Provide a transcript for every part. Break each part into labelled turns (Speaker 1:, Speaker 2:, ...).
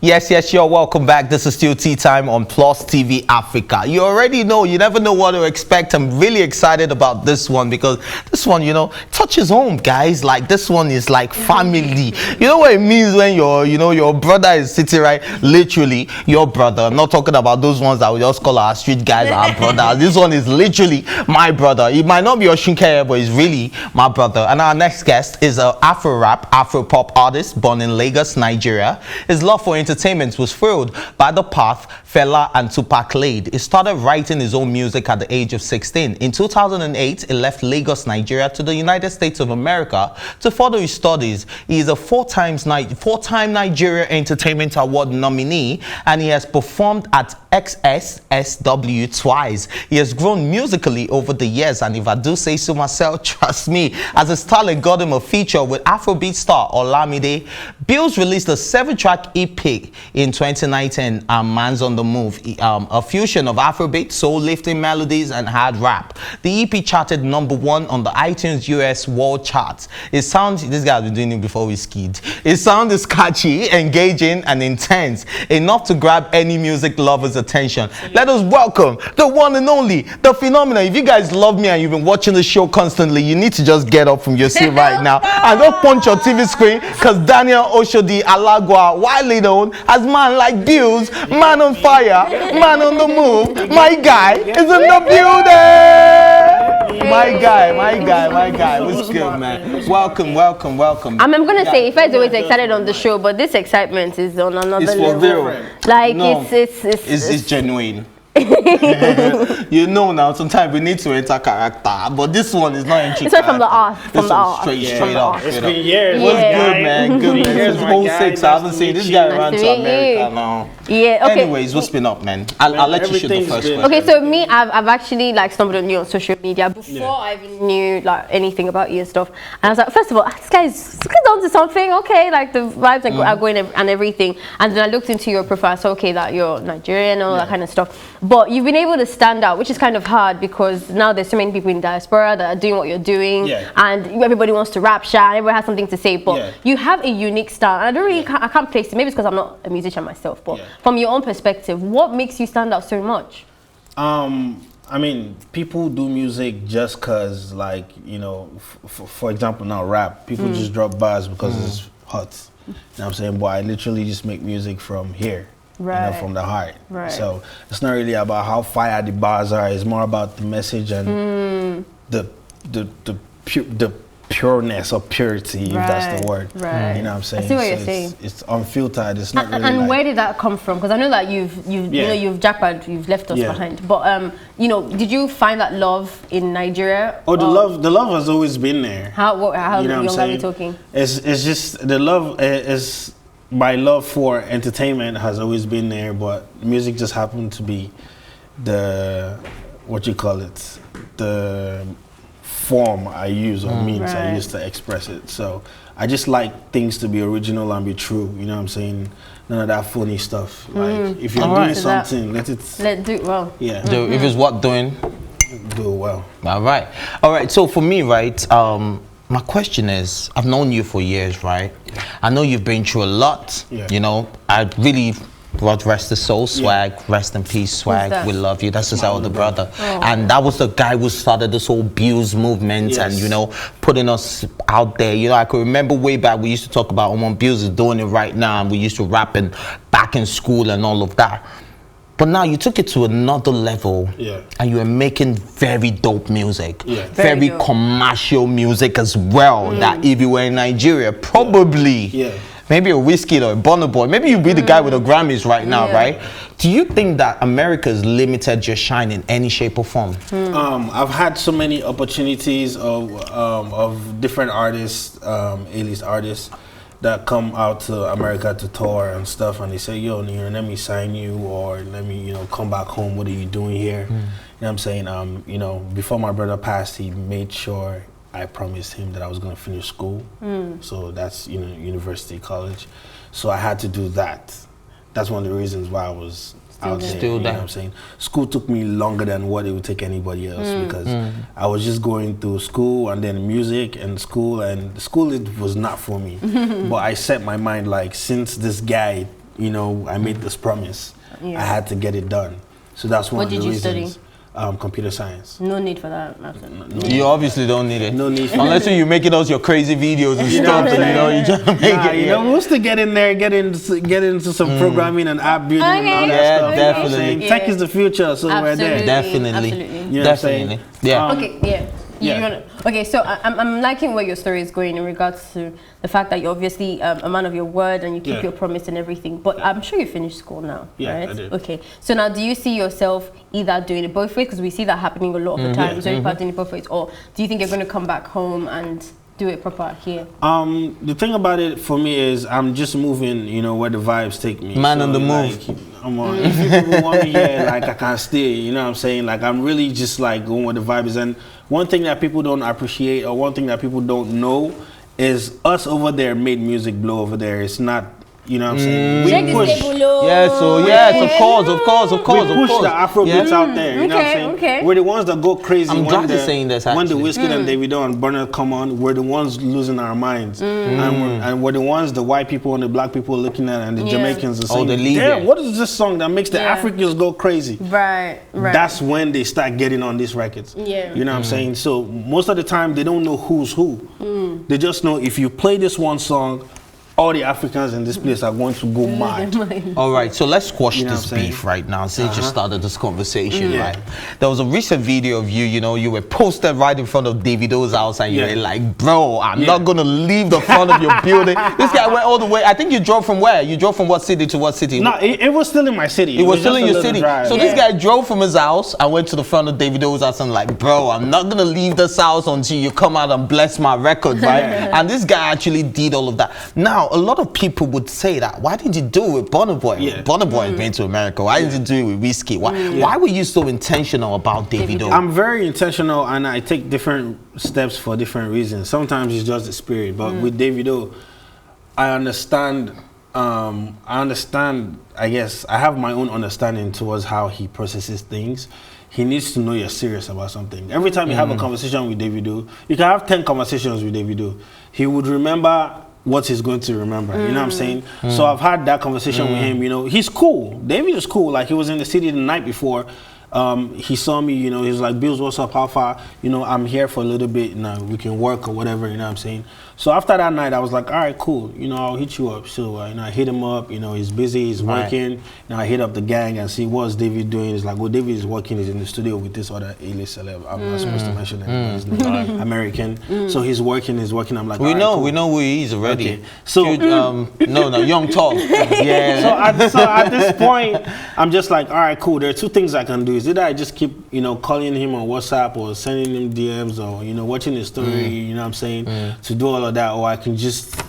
Speaker 1: Yes, you're welcome back. This is still Tea Time on PlusTvAfrica. You already know, you never know what to expect. I'm really excited about this one because this one, touches home, guys. Like, this one is like family. You know what it means when your brother is sitting right, literally your brother. I'm not talking about those ones that we just call our street guys our brothers. This one is literally my brother. It might not be your Shinkaya, but it's really my brother. And our next guest is an Afrorap, Afropop artist born in Lagos, Nigeria. His love for entertainment was fueled by the path Fela and Tupac laid. He started writing his own music at the age of 16. In 2008, he left Lagos, Nigeria to the United States of America to further his studies. He is a four-time Nigeria Entertainment Award nominee, and he has performed at SXSW twice. He has grown musically over the years, and if I do say so myself, trust me, as his talent got him a feature with Afrobeat star Olamide. Bils released a 7-track EP in 2019, Man's on the Move, a fusion of Afrobeat, soul-lifting melodies, and hard rap. The EP charted #1 on the iTunes US World Charts. This guy has been doing it before we skied. His sound is catchy, engaging, and intense, enough to grab any music lover's attention. Let us welcome the one and only, the phenomenon. If you guys love me and you've been watching the show constantly, you need to just get up from your seat right now and don't punch your TV screen, because Daniel Oshodi Alagwa, widely known as man like Bils, man on fire, man on the move, my guy is in the building. My guy. What's good, man? Welcome.
Speaker 2: I'm gonna say, if I always excited on the show, but this excitement is on another
Speaker 1: it's
Speaker 2: level.
Speaker 1: For real.
Speaker 2: Like,
Speaker 1: no, it's genuine. Now sometimes we need to enter character, but this one is not entering.
Speaker 2: It's not from the art.
Speaker 1: Straight up.
Speaker 3: It's been years.
Speaker 1: What's good, man? Good, man. Since 06, I haven't seen this guy around to America now.
Speaker 2: Yeah, okay.
Speaker 1: Anyways, what's been up, man? I'll let you shoot the first question.
Speaker 2: Okay, so me, I've actually stumbled on you on social media before I even knew anything about you and stuff. And I was like, first of all, this guy's on to something. Okay, like the vibes are going and everything. And then I looked into your profile, so okay, that you're Nigerian and all that kind of stuff. But you've been able to stand out, which is kind of hard because now there's so many people in Diaspora that are doing what you're doing, and everybody wants to rap, shout, everybody has something to say. But you have a unique style, and I can't place it. Maybe it's because I'm not a musician myself, but from your own perspective, what makes you stand out so much?
Speaker 3: I mean, people do music just because, for example, now rap, people just drop bars because it's hot. You know what I'm saying? But I literally just make music from here. From the heart. So it's not really about how fire the bars are. It's more about the message and the pureness or purity, if that's the word. You know what I'm saying?
Speaker 2: I see what you're saying.
Speaker 3: It's unfiltered. It's not really.
Speaker 2: And where did that come from? Because I know that you've jackpad, you've left us behind. But did you find that love in Nigeria?
Speaker 3: Oh, the love has always been there.
Speaker 2: How young are we talking?
Speaker 3: It's just the love is. My love for entertainment has always been there, but music just happened to be the form I use or means I use to express it. So I just like things to be original and be true. You know what I'm saying? None of that phony stuff. Like if you're doing something, let do
Speaker 2: it well.
Speaker 3: Yeah.
Speaker 1: If it's doing,
Speaker 3: do it well.
Speaker 1: All right. So for me, my question is, I've known you for years, right? I know you've been through a lot. I really, God rest his soul, Swag, rest in peace, Swag. We love you. That's his elder brother. And that was the guy who started this whole Bils movement and, putting us out there. I could remember way back, we used to talk about when Bils is doing it right now, and we used to rap back in school and all of that. But now you took it to another level, and you are making very dope music, very commercial music as well. That if you were in Nigeria, probably maybe a Whiskey or a Burna Boy, maybe you'd be the guy with the Grammys right now, right? Do you think that America has limited your shine in any shape or form?
Speaker 3: I've had so many opportunities of different artists, A-list artists, that come out to America to tour and stuff, and they say, yo, let me sign you, or let me, come back home. What are you doing here? You know what I'm saying? Before my brother passed, he made sure I promised him that I was going to finish school. So that's, university, college. So I had to do that. That's one of the reasons why I was out there. You know what I'm saying? School took me longer than what it would take anybody else because I was just going through school and then music and school it was not for me. But I set my mind, like, since this guy you know, I made this promise. I had to get it done. So that's one of the reasons. What did you study? Computer science.
Speaker 2: No need for that. No.
Speaker 1: You obviously don't need it.
Speaker 3: No need.
Speaker 1: Unless you're making us your crazy videos and stuff, and you know, you're trying to make it.
Speaker 3: You know, we'll still get in there, get into some programming and app building and all that stuff.
Speaker 1: Definitely.
Speaker 3: Tech is the future, so we're there.
Speaker 1: Definitely.
Speaker 3: You know
Speaker 1: Definitely. Yeah.
Speaker 2: Okay. Yeah. Okay, so I'm liking where your story is going in regards to the fact that you're obviously a man of your word and you keep your promise and everything. But I'm sure you finished school now, right?
Speaker 3: I did.
Speaker 2: Okay, so now do you see yourself either doing it both ways? Because we see that happening a lot of the time. So you're doing it both ways, or do you think you're going to come back home and do it proper here?
Speaker 3: The thing about it for me is I'm just moving, you know, where the vibes take me.
Speaker 1: Man on the move.
Speaker 3: If people want me here, like, I can't stay, you know what I'm saying? Like, I'm really just like going where the vibe is. And one thing that people don't appreciate, or one thing that people don't know, is us over there made music blow over there. It's not, you know what I'm saying?
Speaker 2: We push.
Speaker 1: Yes, of course.
Speaker 3: We push the Afrobeats out there, you know what I'm saying?
Speaker 2: Okay.
Speaker 3: We're the ones that go crazy when the Whiskey and Davido and Burner come on. We're the ones losing our minds. And we're the ones, the white people and the black people looking at, and the Jamaicans are saying, damn, what is this song that makes the Africans go crazy?
Speaker 2: Right.
Speaker 3: That's when they start getting on these records.
Speaker 2: Yeah.
Speaker 3: You know what I'm saying? So most of the time, they don't know who's who. They just know if you play this one song, all the Africans in this place are going to go mad.
Speaker 1: All right, so let's squash this beef right now since you started this conversation, right? There was a recent video of you, you know, you were posted right in front of Davido's house and you were like, bro, I'm not going to leave the front of your building. This guy went all the way. I think you drove from where? You drove from what city to what city?
Speaker 3: No, it was still in my city.
Speaker 1: It was still in your city.
Speaker 3: Drive.
Speaker 1: So this guy drove from his house and went to the front of Davido's house and like, bro, I'm not going to leave this house until you come out and bless my record, right? And this guy actually did all of that. Now, a lot of people would say that, why didn't you do it with Burna Boy? Burna Boy has been to America. Why didn't you do it with Whiskey? Why were you so intentional about Davido?
Speaker 3: I'm very intentional, and I take different steps for different reasons. Sometimes it's just the spirit, but with Davido, I understand, I guess, I have my own understanding towards how he processes things. He needs to know you're serious about something. Every time you have a conversation with Davido, you can have 10 conversations with Davido. He would remember what he's going to remember, you know what I'm saying? So I've had that conversation with him, you know. He's cool. David is cool. Like, he was in the city the night before. He saw me, you know, he was like, Bils, what's up, how far? You know, I'm here for a little bit, you know, we can work or whatever, you know what I'm saying? So after that night, I was like, all right, cool, you know, I'll hit you up. So, you know, I hit him up, you know, he's busy, he's working. You know, I hit up the gang and see what's David doing. He's like, well, David is working, he's in the studio with this other A-list celeb. I'm not supposed to mention anybody's name. American. So he's working. I'm like,
Speaker 1: we know who he is already.
Speaker 3: Okay. So,
Speaker 1: Young Tall.
Speaker 3: So at this point, I'm just like, all right, cool. There are two things I can do. Is either I just keep, you know, calling him on WhatsApp or sending him DMs or, you know, watching his story, you know what I'm saying, to do all of that, or I can just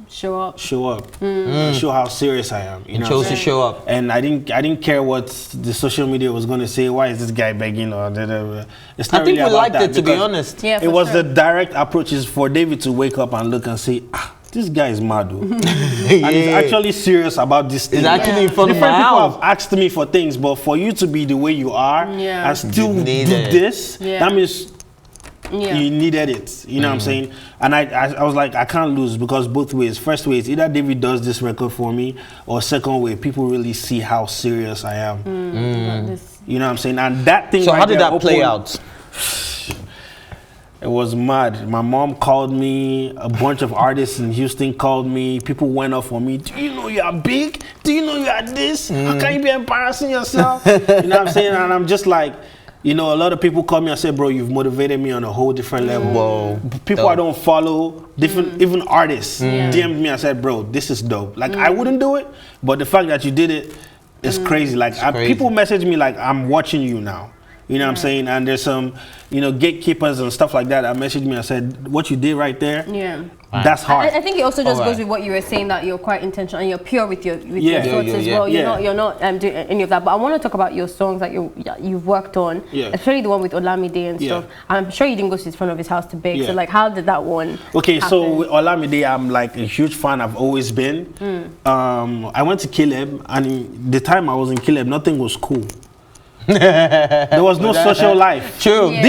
Speaker 2: show up,
Speaker 3: and show how serious I am. You know,
Speaker 1: chose to show up,
Speaker 3: and I didn't care what the social media was going to say. Why is this guy begging or da. It's not
Speaker 1: I think
Speaker 3: really
Speaker 1: we liked
Speaker 3: that,
Speaker 1: it, to be honest.
Speaker 2: Yeah,
Speaker 3: it was the direct approaches for David to wake up and look and say, this guy is mad, and he's actually serious about this thing.
Speaker 1: He's actually in front of my
Speaker 3: Different people
Speaker 1: house.
Speaker 3: have asked me for things, but for you to be the way you are and still do this, that means you needed it. You know what I'm saying? And I was like, I can't lose, because both ways. First way is either David does this record for me, or second way, people really see how serious I am. You know what I'm saying? And that thing.
Speaker 1: So how did that play out?
Speaker 3: It was mad. My mom called me. A bunch of artists in Houston called me. People went up for me. Do you know you are big? Do you know you are this? How can you be embarrassing yourself? You know what I'm saying? And I'm just like, you know, a lot of people call me and say, bro, you've motivated me on a whole different level.
Speaker 1: Whoa.
Speaker 3: People I don't follow, different, even artists, DM'd me and said, bro, this is dope. Like, I wouldn't do it, but the fact that you did it is crazy. Like, people message me like, I'm watching you now. You know what I'm saying? And there's some, you know, gatekeepers and stuff like that that messaged me and said, what you did right there, that's hard.
Speaker 2: I think it also just goes with what you were saying, that you're quite intentional and you're pure with your thoughts as well. You're not doing any of that. But I want to talk about your songs that you've worked on, especially the one with Olamide and stuff. I'm sure you didn't go to the front of his house to beg. So, like, how did that one happen?
Speaker 3: So with Olamide, I'm like a huge fan. I've always been. I went to Caleb, and the time I was in Caleb, nothing was cool. There was no social life.
Speaker 1: True.
Speaker 2: Yeah.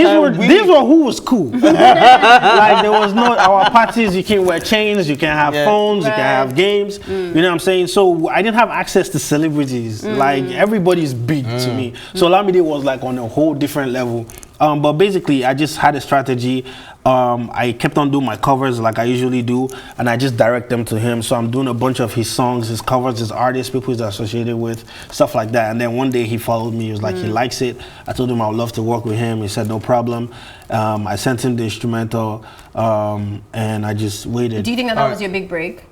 Speaker 3: These were who was cool. Like there was no our parties. You can wear chains. You can have phones. You can have games. You know what I'm saying? So I didn't have access to celebrities. Like everybody's big to me. So Olamide was like on a whole different level. But basically, I just had a strategy. I kept on doing my covers like I usually do, and I just direct them to him. So I'm doing a bunch of his songs, his covers, his artists, people he's associated with, stuff like that. And then one day he followed me. He was like, he likes it. I told him I would love to work with him. He said, no problem. I sent him the instrumental, and I just waited.
Speaker 2: Do you think that was your big break?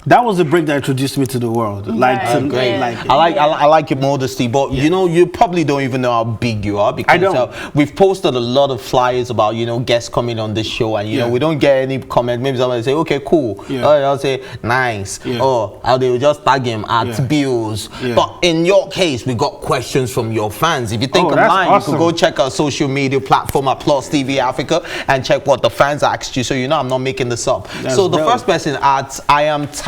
Speaker 3: That was the break that introduced me to the world. Like,
Speaker 1: great.
Speaker 3: like
Speaker 1: I like your modesty, but you know, you probably don't even know how big you are because
Speaker 3: I don't.
Speaker 1: We've posted a lot of flyers about, you know, guests coming on this show, and you know, we don't get any comment. Maybe somebody say, okay, cool. I'll say, nice. Oh, they will just tag him at Bils. But in your case, we got questions from your fans. If you think online, you could go check our social media platform at PlusTvAfrica and check what the fans asked you. So you know, I'm not making this up. So the first person at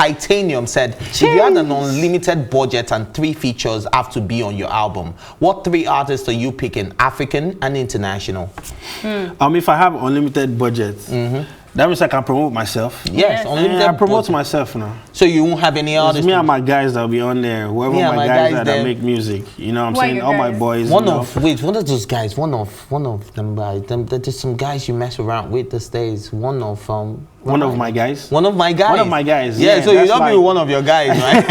Speaker 1: Titanium said, if you had an unlimited budget and 3 features have to be on your album, what 3 artists are you picking, African and international?
Speaker 3: If I have unlimited budget, that means I can promote myself.
Speaker 1: Yes, unlimited
Speaker 3: I promote
Speaker 1: budget.
Speaker 3: myself now.
Speaker 1: So you won't have any artists?
Speaker 3: It's me and my guys that'll be on there. Whoever my guys that make music. You know what I'm saying? All my boys.
Speaker 1: One of those guys, one of them, there's some guys you mess around with these days. One of my guys? One of my guys.
Speaker 3: One of my guys.
Speaker 1: Yeah, so you don't be one of your guys, right?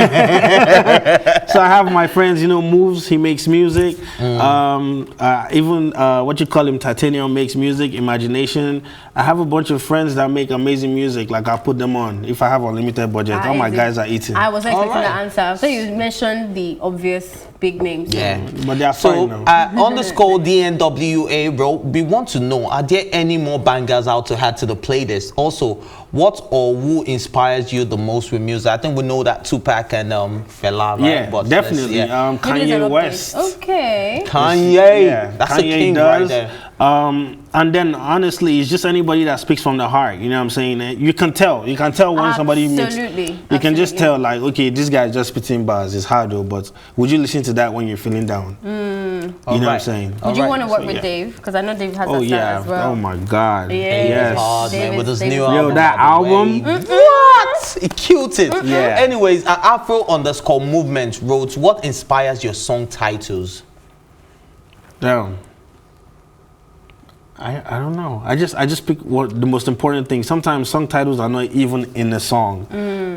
Speaker 3: So I have my friends, you know, Moves, he makes music. Even what you call him, Titanium makes music, Imagination. I have a bunch of friends that make amazing music, like I put them on if I have unlimited budget. All my guys are eating.
Speaker 2: I was expecting the answer. So you mentioned the obvious big names.
Speaker 1: Yeah.
Speaker 3: But they are fine now.
Speaker 1: Underscore DNWA wrote, we want to know, are there any more bangers out to add to the playlist? Also, what or who inspires you the most with music? I think we know that Tupac and Fela, right?
Speaker 3: Yeah,
Speaker 1: but
Speaker 3: definitely. Kanye West.
Speaker 2: Okay.
Speaker 1: Kanye.
Speaker 3: Yeah,
Speaker 1: That's
Speaker 3: Kanye
Speaker 1: a king right there.
Speaker 3: And then honestly, it's just anybody that speaks from the heart. You know what I'm saying? You can tell when somebody makes. You can just tell, like, okay, this guy just spitting bars. It's hard though, but would you listen to that when you're feeling down? You know what I'm saying?
Speaker 2: Would you want to work with Dave? Because I know Dave has that style as well.
Speaker 3: Oh my God.
Speaker 1: Yes. Hard, man, with his new
Speaker 3: Yo,
Speaker 1: album.
Speaker 3: that album.
Speaker 1: What? He killed it.
Speaker 3: Yeah.
Speaker 1: Anyways, Afro_movement wrote, what inspires your song titles?
Speaker 3: Damn. I don't know. I just pick what the most important thing. Sometimes song titles are not even in the song.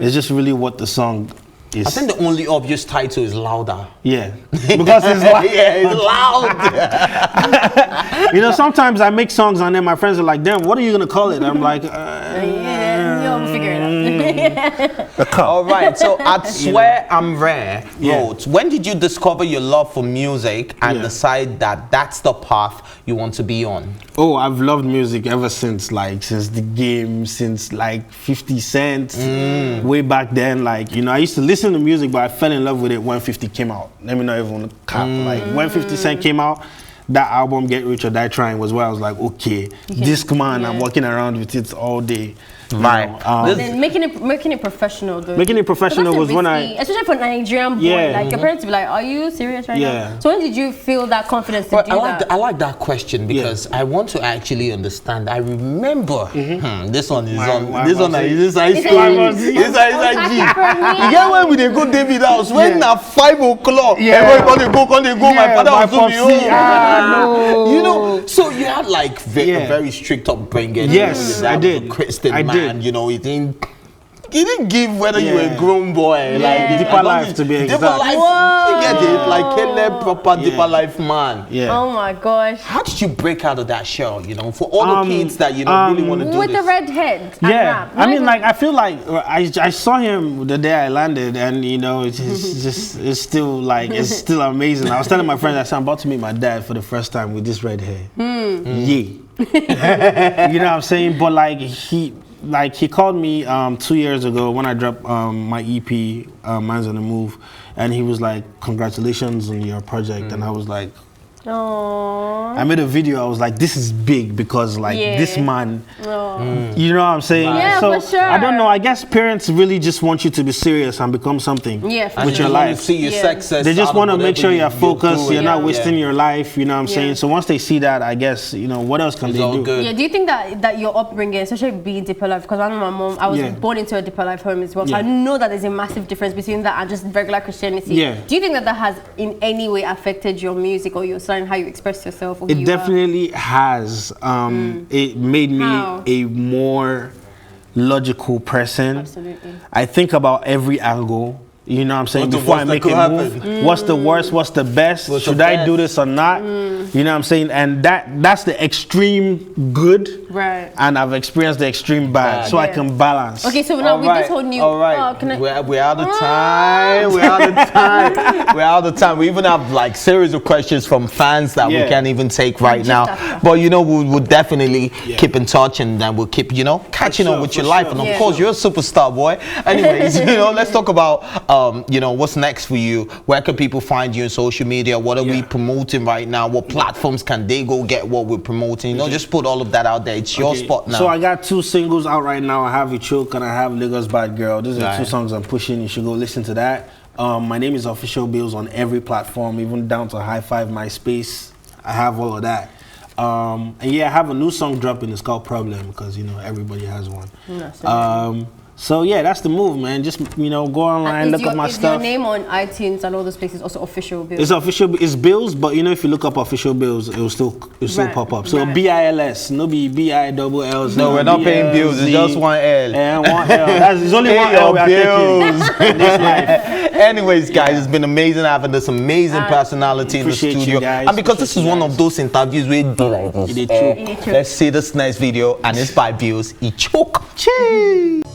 Speaker 3: It's just really what the song is.
Speaker 1: I think the only obvious title is Louder.
Speaker 3: Yeah, because it's loud.
Speaker 1: Yeah, it's loud.
Speaker 3: You know, sometimes I make songs and then my friends are like, "Damn, what are you gonna call it?" I'm like,
Speaker 2: you'll figure it out.
Speaker 1: All right. So at Swear I'm Rare wrote, when did you discover your love for music and decide that that's the path you want to be on?
Speaker 3: Oh, I've loved music ever since the game, since like 50 Cent, way back then. Like, you know, I used to listen to music, but I fell in love with it when 50 came out. Let me not even cap. Like when 50 Cent came out, that album Get Rich or Die Trying was where I was like, okay, Discman, I'm walking around with it all day.
Speaker 1: Right.
Speaker 2: Then making it professional though.
Speaker 3: Making it professional was when
Speaker 2: especially for Nigerian boy, like your parents be like, are you serious right now? So when did you feel that confidence to do that?
Speaker 1: I like that question because I want to actually understand. I remember this one is on. This one is ice cream. This one is you get when we dey go David house when at 5 o'clock. Everybody go. My father was to be home. You know, so you had like a very strict upbringing.
Speaker 3: Yes, I did.
Speaker 1: Christian man. And you know, he didn't give whether you were a grown boy, like
Speaker 3: deeper life to be exact.
Speaker 1: Deeper life, you get it, like Caleb, proper deeper life man.
Speaker 2: Oh my gosh.
Speaker 1: How did you break out of that shell? You know, for all the kids that you know really want to do
Speaker 2: with
Speaker 1: this.
Speaker 2: the red head.
Speaker 3: I mean, like I feel like I saw him the day I landed, and you know, it's still like it's still amazing. I was telling my friends, I said I'm about to meet my dad for the first time with this red hair. You know what I'm saying? But like he called me 2 years ago when I dropped my EP, Man's on the Move, and he was like, congratulations on your project. And I was like,
Speaker 2: Aww.
Speaker 3: I made a video. I was like, this is big because like this man, you know what I'm saying?
Speaker 2: Yeah,
Speaker 3: so
Speaker 2: for sure.
Speaker 3: I don't know. I guess parents really just want you to be serious and become something with your life.
Speaker 1: See your success.
Speaker 3: They just want to make sure you're focused. You're not wasting your life. You know what I'm saying? So once they see that, I guess, you know, what else can they do?
Speaker 2: Yeah. Do you think that your upbringing, especially being deeper life, because I know my mom, I was born into a deeper life home as well, so I know that there's a massive difference between that and just regular Christianity. Yeah. Do you think that has in any way affected your music or your style, how you express yourself? Or
Speaker 3: it definitely has. It made me a more logical person.
Speaker 2: Absolutely.
Speaker 3: I think about every angle. You know what I'm saying? Before I make a move, what's the worst? What's the best? Should I do this or not? You know what I'm saying? And that's the extreme good. Right. And I've experienced the extreme bad, so I can balance.
Speaker 2: Okay, so now with this whole new...
Speaker 1: All right. We're out of time. We're out of time. We're out of time. We even have like series of questions from fans that we can't even take right now. But you know, we'll definitely keep in touch, and then we'll keep, you know, catching up with your life. And of course, you're a superstar, boy. Anyways, you know, let's talk about you know, what's next for you? Where can people find you on social media? What are we promoting right now? What platforms can they go get what we're promoting? You know, just put all of that out there. It's your spot now.
Speaker 3: So I got 2 singles out right now. I have Ichoke and I have Lagos Bad Girl. These are 2 songs I'm pushing. You should go listen to that. My name is Official Bils on every platform, even down to High Five, MySpace. I have all of that. And yeah, I have a new song dropping. It's called Problem, because, you know, everybody has one. So yeah, that's the move, man. Just, you know, go online, look up my stuff.
Speaker 2: Is your name on iTunes and all those places also Official Bils?
Speaker 3: It's Official. It's Bils, but you know, if you look up Official Bils, it will still pop up. So BILS, no BILLS.
Speaker 1: No, we're not paying bills. It's just one L.
Speaker 3: And one L. There's only one L we are taking.
Speaker 1: Anyways, guys, it's been amazing having this amazing personality in the studio. And because this is one of those interviews where do like this. Let's see this next video, and it's by Bils. Ichoke. Cheers.